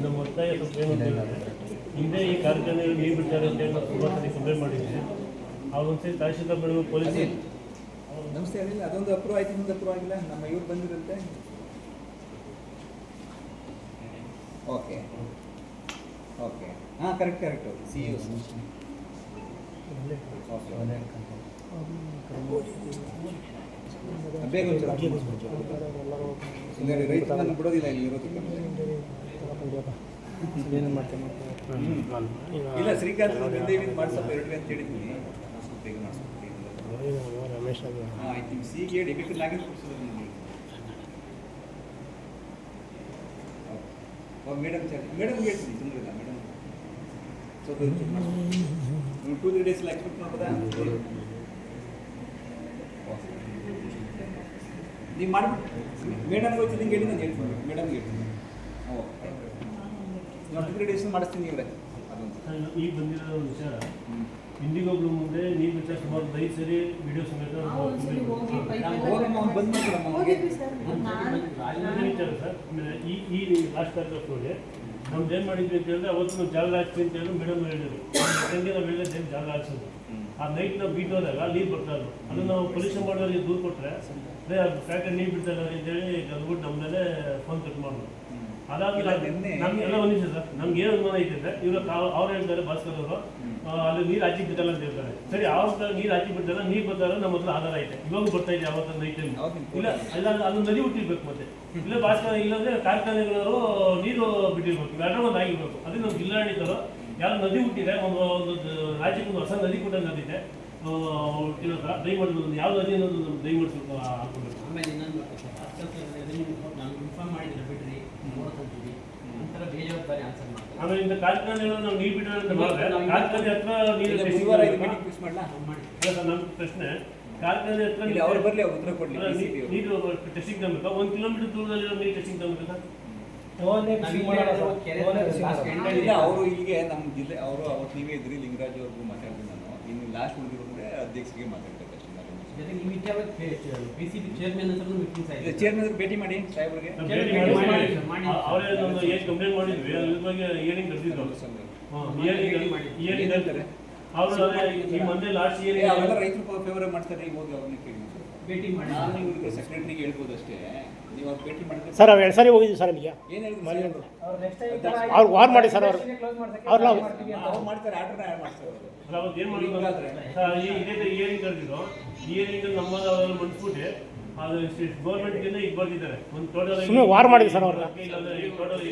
ನಮ್ಮ ಒತ್ತಾಯ ಸ್ವಲ್ಪ ಏನು ಹಿಂದೆ ಈ ಕಾರ್ಖಾನೆಗಳು ನೀರು ಬಿಡ್ತಾರೆ ಅಂತ ಹೇಳಿ ತುಂಬ ಸರಿ ಕಂಪ್ಲೇಂಟ್ ಮಾಡಿದ್ವಿ. ಅವೊಂದ್ಸರಿ ತಹಶೀಲ್ದಾರ್ ಮೇಡಮ್ ಪೊಲೀಸ್ ನಮಸ್ತೆ ಹೇಳಿಲ್ಲ, ಅದೊಂದು ಅಪ್ರೂವ್ ಆಯ್ತು, ಇನ್ನೊಂದು ಅಪ್ರೂವ್ ಆಗಿಲ್ಲ. ನಮ್ಮ ಇವ್ರು ಬಂದಿರುತ್ತೆ. ಓಕೆ ಓಕೆ ಹಾಂ ಕರೆಕ್ಟ್ ಸಿ ಯು ಬೇಗ ರೈತರನ್ನು ಬಿಡೋದಿಲ್ಲ ಇಲ್ಲಿ ಇರೋದಕ್ಕೆ. ಇಲ್ಲ ಶ್ರೀಕಾಂತ್ ಮಾಡಿಸಪ್ಪ 2 ಅಂತ ಹೇಳಿದ್ದೀನಿ. ಬೇಗ ಮಾಡಿಸ್ಬೇಕು ರಮೇಶ್ ಐ ಥಿಂಕ್ ಸಿಗೆ ಡೆಬಿಟ್ ಲಾಗಿನ್ ಕೊಡ್ಸೋದು ನಿಮಗೆ. ಮೇಡಮ್ ಹೇಳ್ತೀನಿ, ತೊಂದರೆ ಇಲ್ಲ ಮೇಡಮ್. ಸ್ವಲ್ಪ 2-3 ಡೇಸ್ ಎಕ್ಸ್ಪೆಕ್ಟ್ ಮಾಡ್ಬೋದಾ? ನೀವು ಮಾಡಿಬಿಟ್ಟು ಮೇಡಮ್ಗೆ ಹೋಗ್ತೀನಿ ನಿಂಗೆ ಹೇಳಿ, ನಾನು ಹೇಳ್ತೀನಿ ಮೇಡಮ್ಗೆ ಹೇಳ್ತೀನಿ. ಓಕೆ 2-3 ಡೇಸ್ ಮಾಡಿಸ್ತೀನಿ ಇವರೇ. ಅದೊಂದು ಈಗ ಬಂದಿರೋ ವಿಚಾರ ಇಂಡಿಗೋ ಬ್ಲೂ ಮುಂದೆ ನೀರು ಬಿಟ್ಟ ಸುಮಾರು 5 ಸರಿ ವಿಡಿಯೋ ಸಮೇತ ವಿಚಾರ ಸರ್. ಆಮೇಲೆ ಈ ಲಾಸ್ಟ್ ಪ್ಯಾರಾಗ್ರಾಫ್ನಲ್ಲಿ ನಮ್ದು ಏನು ಮಾಡಿದ್ವಿ ಅಂತ ಹೇಳಿದ್ರೆ, ಅವತ್ತು ನಾವು ಜಾಗ ಹಾಕ್ತೀವಿ ಅಂತ ಹೇಳಿ ಮೇಡಮ್ ಹೇಳಿದ್ರು. ಯಾಕಂದರೆ ನಾವು ಹೇಳಿದ್ರೆ ಜಾಗ ಹಾಕ್ಸೋದು ಆ ನೈಟ್ ನಾವು ಬೀಟ್ ಹೋದಾಗ ನೀರು ಬರ್ತಾ ಇದ್ರು. ಅದನ್ನು ನಾವು ಪೊಲ್ಯೂಷನ್ ಮಾಡೋರಿಗೆ ದೂರು ಕೊಟ್ಟರೆ ಅದೇ ಅದು ಫ್ಯಾಕ್ಟ್ರಿ ನೀರು ಬಿಡ್ತಾ ಇಲ್ಲ ಅಂತೇಳಿ ಗಲ್ಬಿಟ್ಟು ನಮ್ಮ ಮೇಲೆ ಫೋನ್ ಕಟ್ ಮಾಡೋದು. ಅದಾದ್ಮೇಲೆ ನಮಗೆಲ್ಲ ಒಂದಿದೆ ಸರ್, ನಮ್ಗೆ ಏನು ಅನುಮಾನ ಐತೆ ಇವರು ಅವ್ರು ಹೇಳ್ತಾರೆ ಭಾಸ್ಕರ್ ಅವರು ಅಲ್ಲಿ ನೀರು ಆಚೆ ಬಿಟ್ಟಲ್ಲ ಅಂತ ಹೇಳ್ತಾರೆ. ಸರಿ ಆವಾಗ ನೀರು ಆಚೆ ಬಿಡ್ತಲ್ಲ, ನೀರು ಬರ್ತಾರೆ ನಮ್ಮ ಹತ್ರ ಆಧಾರ ಐತೆ, ಇವಾಗ ಬರ್ತಾ ಇದೆ ಅವತ್ತು ನೈಟ್ ಟೈಮ್. ಇಲ್ಲ ಅಲ್ಲ ಅದು ನದಿ ಹುಟ್ಟಿರ್ಬೇಕು ಮತ್ತೆ, ಇಲ್ಲ ಭಾಸ್ಕರ ಇಲ್ಲಾಂದ್ರೆ ಕಾರ್ಖಾನೆಗಳವರು ನೀರು ಬಿಟ್ಟಿರ್ಬೇಕು, ಇವೆಲ್ಲ ಒಂದು ಆಗಿರ್ಬೇಕು. ಅದೇ ನಾವು ಜಿಲ್ಲಾಡಳಿತರು ಯಾರು ನದಿ ಹುಟ್ಟಿದೆ, ಒಂದು ರಾಜ್ಯಕ್ಕೆ ಒಂದು ಹೊಸ ನದಿ ಕೂಡ ನದಿದೆ ಹುಟ್ಟಿರೋ ಥರ ದಯ ಮಾಡ್ಬೋದು. ಯಾವ ನದಿ ಅನ್ನೋದು ದಯ ಮಾಡಿಸ್ಬೇಕು ಹಾಕ್ಕೊಬೇಕು. ಆಮೇಲೆ ಇನ್ನೊಂದು ನಾವು ಇನ್ಫಾರ್ಮ್ ಮಾಡಿದ್ರೆ ಬಿಡ್ರಿ ನೋಡ್ಕೊಂತೀವಿ ಒಂಥರ ಬೇಜವಾಬ್ದಾರಿ ಆನ್ಸರ್ ಮಾಡ್ತಾರೆ. ಆಮೇಲೆ ಇಂಥ ಕಾರ್ಖಾನೆಗಳು ನಾವು ನೀರು ಬಿಟ್ಟರೆ ಅಂತ ಮಾಡಿದ್ರೆ ಕಾರ್ಖಾನೆ ಹತ್ರ ನೀರು ನಮ್ಮ ಪ್ರಶ್ನೆ, ಕಾರ್ಖಾನೆ ಹತ್ರ ಅವ್ರು ಬರಲಿ, ಅವ್ರು ಉತ್ತರ ಕೊಡಲಿ. ನೀರು ಟೆಸ್ಟಿಂಗ್ ತಗಬೇಕಾ? 1 ಕಿಲೋಮೀಟರ್ ದೂರದಲ್ಲಿರೋ ನೀರು ಟೆಸ್ಟಿಂಗ್ ತಗಬೇಕಾ? ಅವರು ಇಲ್ಲಿಗೆ ನಮ್ಮ ಜಿಲ್ಲೆ ಅವರು ಅವತ್ತು ನೀವೇ ಇದ್ರಿ, ಲಿಂಗರಾಜ್ ಅವ್ರಿಗೂ ಮಾತಾಡ್ತೀನಿ ನಾನು. ಇನ್ನು ಲಾಸ್ಟ್ ಉಳಿದಿರೋ ಅಂದರೆ ಅಧ್ಯಕ್ಷರಿಗೆ ಮಾತಾಡ್ಬೇಕು ಅಷ್ಟೇ. ಜೊತೆಗೆ ಈ PCB ಚೇರ್ಮನ್ ಹತ್ರನೂ ಮೀಟಿಂಗ್ಸ್ ಆಗಿದೆ. ಚೇರ್ಮನ್ ಭೇಟಿ ಮಾಡಿ ಸಾಹೇಬ್ರಿಗೆ ಅವರೇ ಒಂದು ಏನು ಕಂಪ್ಲೇಂಟ್ ಮಾಡಿದ್ವಿ, ಅದ್ರ ಬಗ್ಗೆ ಹಿಯರಿಂಗ್ ಕರೆದಿದ್ರು. ಹಿಯರಿಂಗ್ ಹೇಳ್ತಾರೆ ಅವರು ಈ ಮೊನ್ನೆ ಲಾಸ್ಟ್ ಹಿಯರಿಂಗ್ ಅವೆಲ್ಲ ರೈತರು ಫೇವರ್ ಮಾಡ್ತಾರೆ. ಹೋಗಿ ಅವ್ರನ್ನ ಕೇಳಿ ಭೇಟಿ ಮಾಡಿ. ನಾನು ಇವ್ರಿಗೆ ಸೆಕ್ರೆಟರಿಗೆ ಹೇಳ್ಬೋದು ಅಷ್ಟೇ. ನೀವು ಅವ್ರು ಭೇಟಿ ಮಾಡಿದ್ರೆ ಸರ್, ಅವ್ರು 2 ಸಾರಿ ಹೋಗಿದ್ವಿ ಸರ್ ಅಲ್ಲಿಗೆ. ಏನು ಹೇಳಿದ್ರು ಅವ್ರು ವಾರ್ ಮಾಡಿ ಸರ್, ಅವ್ರು ಮಾಡ್ತಾರೆ, ಆರ್ಡರ್ ಮಾಡ್ತಾರೆ. ಅಲ್ಲ ಅವತ್ತು ಏನು ಮಾಡಿದ್ರು ಇದೇ ಹಿಯರಿಂಗ್ ಕರೆದಿದ್ರು. ಹಿಯರಿಂಗ್ ನಮ್ಮಲ್ಲಿ ಅವರೆಲ್ಲ ಮಂಡಿಸ್ಬಿಟ್ಟು ಅದು ಗೌರ್ಮೆಂಟ್ಗಿಂತ ಇದು ಬರ್ತಿದ್ದಾರೆ. ಒಂದು ಟೋಟಲ್ ಸುಮ್ಮನೆ ವಾರ್ ಮಾಡಿದ್ವಿ ಸರ್ ಅವ್ರನ್ನ. ಟೋಟಲ್